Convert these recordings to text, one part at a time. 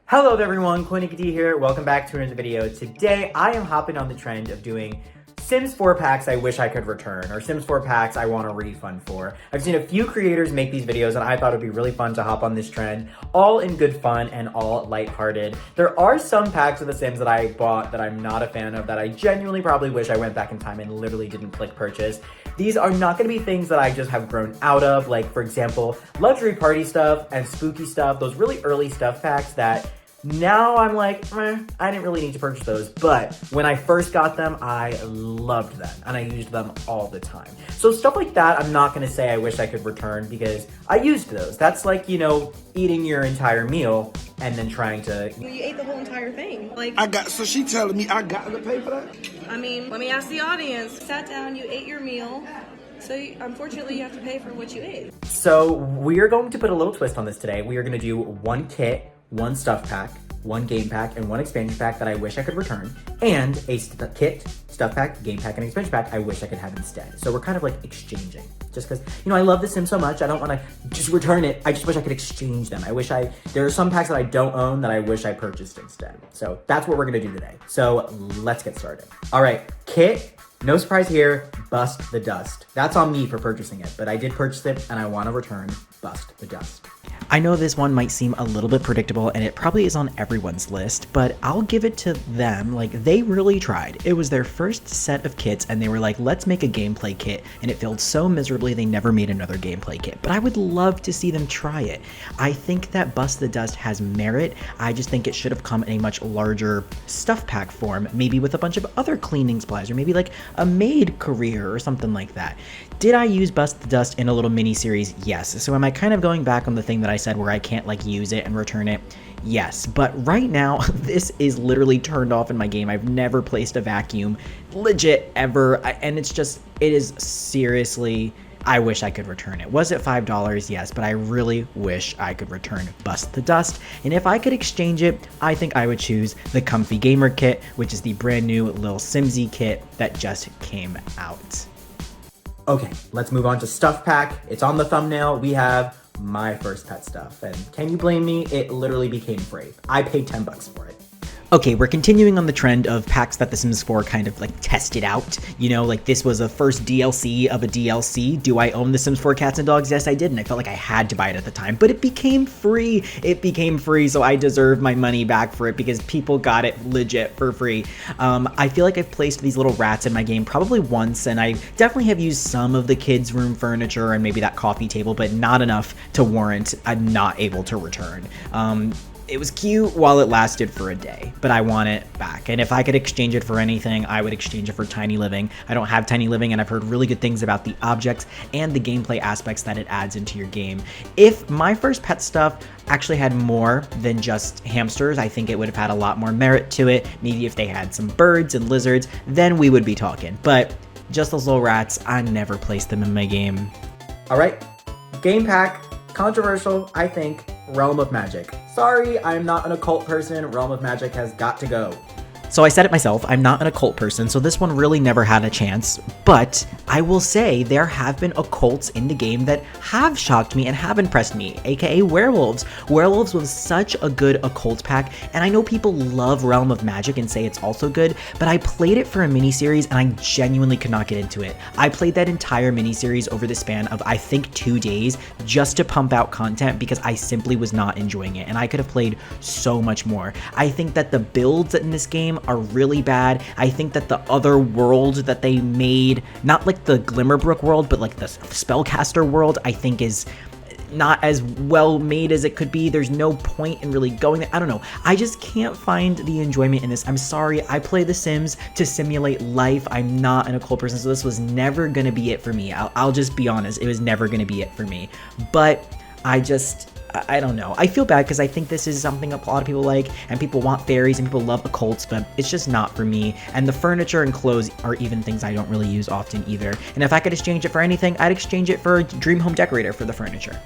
Hello everyone, Coolnickyd here. Welcome back to another video. Today I am hopping on the trend of doing Sims 4 packs I wish I could return, or Sims 4 packs I want a refund for. I've seen a few creators make these videos and I thought it'd be really fun to hop on this trend, all in good fun and all lighthearted. There are some packs of The Sims that I bought that I'm not a fan of that I genuinely probably wish I went back in time and literally didn't click purchase. These are not going to be things that I just have grown out of, like for example, luxury party stuff and spooky stuff, those really early stuff packs that now I'm like, I didn't really need to purchase those, but when I first got them, I loved them, and I used them all the time. So stuff like that, I'm not gonna say I wish I could return because I used those. That's like, you know, eating your entire meal and then trying to... You ate the whole entire thing. Like, so she telling me I got to pay for that? I mean, let me ask the audience. Sat down, you ate your meal, so unfortunately you have to pay for what you ate. So we are going to put a little twist on this today. We are gonna do one kit, one stuff pack, one game pack, and one expansion pack that I wish I could return, and a kit, stuff pack, game pack, and expansion pack I wish I could have instead. So we're kind of like exchanging, just because, you know, I love The Sims so much, I don't want to just return it, I just wish I could exchange them. There are some packs that I don't own that I wish I purchased instead. So that's what we're gonna do today. So let's get started. All right, kit, no surprise here, bust the dust. That's on me for purchasing it, but I did purchase it and I want to return bust the dust. I know this one might seem a little bit predictable and it probably is on everyone's list, but I'll give it to them. Like, they really tried. It was their first set of kits and they were like, let's make a gameplay kit, and it failed so miserably they never made another gameplay kit. But I would love to see them try it. I think that Bust the Dust has merit. I just think it should have come in a much larger stuff pack form, maybe with a bunch of other cleaning supplies, or maybe like a maid career or something like that. Did I use Bust the Dust in a little mini series? Yes. So am I kind of going back on the thing that I said where I can't like use it and return it? Yes. But right now, this is literally turned off in my game. I've never placed a vacuum, legit, ever. And it is seriously, I wish I could return it. Was it $5? Yes, but I really wish I could return Bust the Dust. And if I could exchange it, I think I would choose the Comfy Gamer kit, which is the brand new Lil Simsy kit that just came out. Okay, let's move on to stuff pack. It's on the thumbnail. We have my first pet stuff, and can you blame me? It literally became free. I paid 10 bucks for it. Okay, we're continuing on the trend of packs that The Sims 4 kind of like tested out. You know, like this was a first DLC of a DLC. Do I own The Sims 4 Cats and Dogs? Yes, I did, and I felt like I had to buy it at the time, but it became free. It became free, so I deserve my money back for it because people got it legit for free. I feel like I've placed these little rats in my game probably once, and I definitely have used some of the kids' room furniture and maybe that coffee table, but not enough to warrant I'm not able to return. It was cute while it lasted for a day, but I want it back. And if I could exchange it for anything, I would exchange it for Tiny Living. I don't have Tiny Living, and I've heard really good things about the objects and the gameplay aspects that it adds into your game. If my first pet stuff actually had more than just hamsters, I think it would have had a lot more merit to it. Maybe if they had some birds and lizards, then we would be talking. But just those little rats, I never placed them in my game. All right, game pack, controversial, I think, Realm of Magic. Sorry, I'm not an occult person. Realm of Magic has got to go. So I said it myself, I'm not an occult person, so this one really never had a chance, but I will say there have been occults in the game that have shocked me and have impressed me, aka werewolves. Werewolves was such a good occult pack, and I know people love Realm of Magic and say it's also good, but I played it for a miniseries and I genuinely could not get into it. I played that entire miniseries over the span of I think 2 days just to pump out content because I simply was not enjoying it, and I could have played so much more. I think that the builds in this game are really bad. I think that the other world that they made, not like the Glimmerbrook world, but like the Spellcaster world, I think is not as well made as it could be. There's no point in really going there. I don't know. I just can't find the enjoyment in this. I'm sorry. I play The Sims to simulate life. I'm not an occult person, so this was never gonna be it for me. I'll just be honest. It was never gonna be it for me. But I don't know. I feel bad because I think this is something a lot of people like, and people want fairies and people love occults, but it's just not for me. And the furniture and clothes are even things I don't really use often either. And if I could exchange it for anything, I'd exchange it for a dream home decorator for the furniture.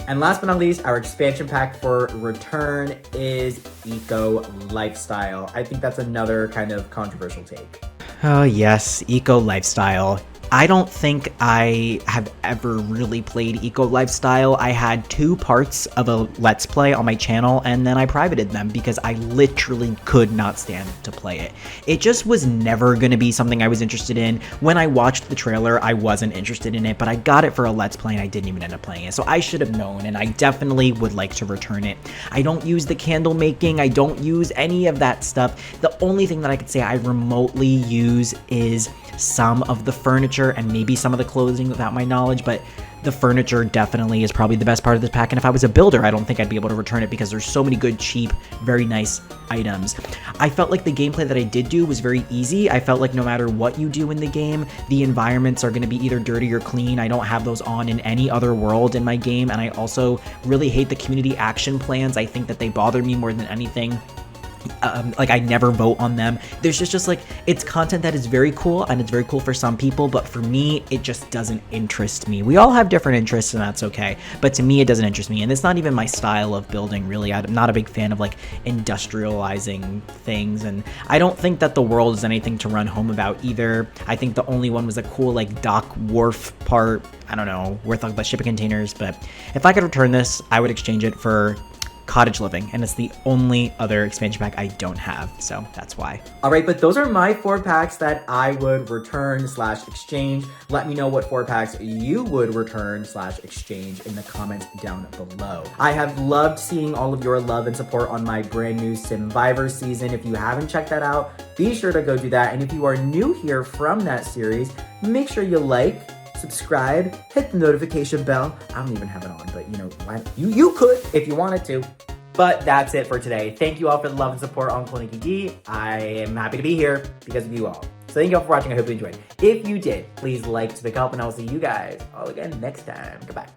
And last but not least, our expansion pack for return is Eco Lifestyle. I think that's another kind of controversial take. Oh yes, eco lifestyle. I don't think I have ever really played Eco Lifestyle. I had 2 parts of a Let's Play on my channel, and then I privated them because I literally could not stand to play it. It just was never going to be something I was interested in. When I watched the trailer, I wasn't interested in it, but I got it for a Let's Play and I didn't even end up playing it. So I should have known, and I definitely would like to return it. I don't use the candle making. I don't use any of that stuff. The only thing that I could say I remotely use is some of the furniture and maybe some of the clothing without my knowledge, but the furniture definitely is probably the best part of this pack. And if I was a builder, I don't think I'd be able to return it because there's so many good, cheap, very nice items. I felt like the gameplay that I did do was very easy. I felt like no matter what you do in the game, the environments are going to be either dirty or clean. I don't have those on in any other world in my game. And I also really hate the community action plans. I think that they bother me more than anything. Like, I never vote on them. There's just like, it's content that is very cool, and it's very cool for some people, but for me, it just doesn't interest me. We all have different interests, and that's okay, but to me, it doesn't interest me, and it's not even my style of building, really. I'm not a big fan of, like, industrializing things, and I don't think that the world is anything to run home about either. I think the only one was a cool, like, dock wharf part, I don't know, worth like the shipping containers, but if I could return this, I would exchange it for cottage living, and it's the only other expansion pack I don't have, so that's why. All right, but those are my 4 packs that I would return / exchange. Let me know what 4 packs you would return / exchange in the comments down below. I have loved seeing all of your love and support on my brand new Simvivor season. If you haven't checked that out, be sure to go do that. And if you are new here from that series, make sure you like, subscribe, hit the notification bell. I don't even have it on, but you know, you could if you wanted to. But that's it for today. Thank you all for the love and support on Coolnickyd. I am happy to be here because of you all. So thank you all for watching. I hope you enjoyed. If you did, please like to pick up, and I'll see you guys all again next time. Goodbye.